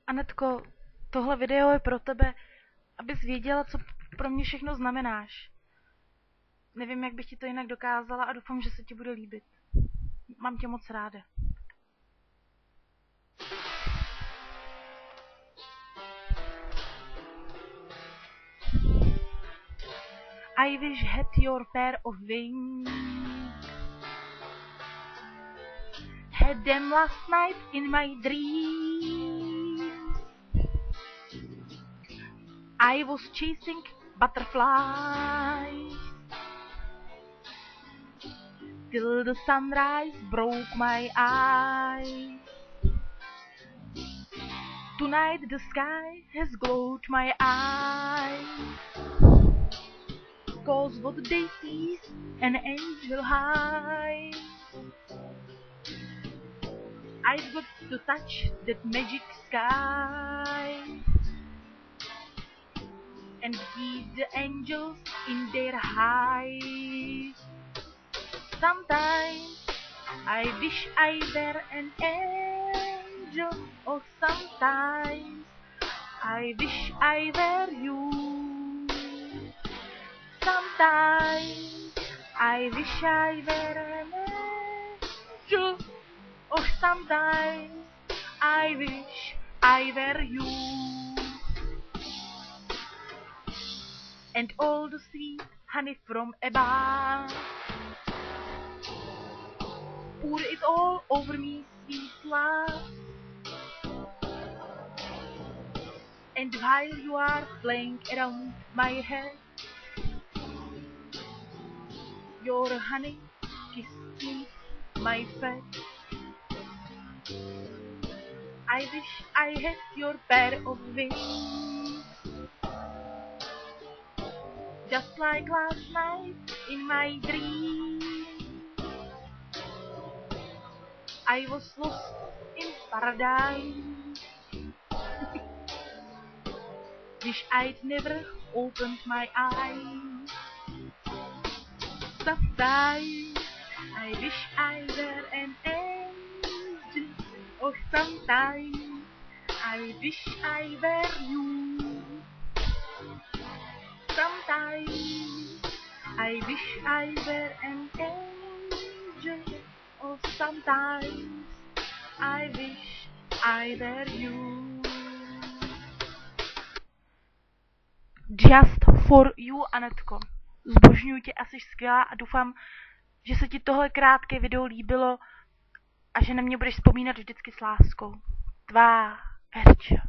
Anetko, tohle video je pro tebe, abys věděla, co pro mě všechno znamenáš. Nevím, jak bych ti to jinak dokázala a doufám, že se ti bude líbit. Mám tě moc ráda. I wish had your pair of wings. Had them last night in my dreams. I was chasing butterflies till the sunrise broke my eyes. Tonight the sky has glowed my eyes, 'cause what they see's an angel high. I've got to touch that magic sky and keep the angels in their hive. Sometimes I wish I were an angel, or sometimes I wish I were you. Sometimes I wish I were an angel, or sometimes I wish I were you. And all the sweet honey from above, pour it all over me, sweet love. And while you are playing around my head, your honey kisses my face. I wish I had your pair of wings, just like last night in my dream. I was lost in paradise. Wish I'd never opened my eyes. Sometimes I wish I were an angel, or sometimes I wish I were you. Sometimes I wish I were an angel, or sometimes I wish I were you. Just for you, Anetko. Zbožňuji tě a jsi skvělá a doufám, že se ti tohle krátké video líbilo a že na mě budeš vzpomínat vždycky s láskou. Tvá Verča.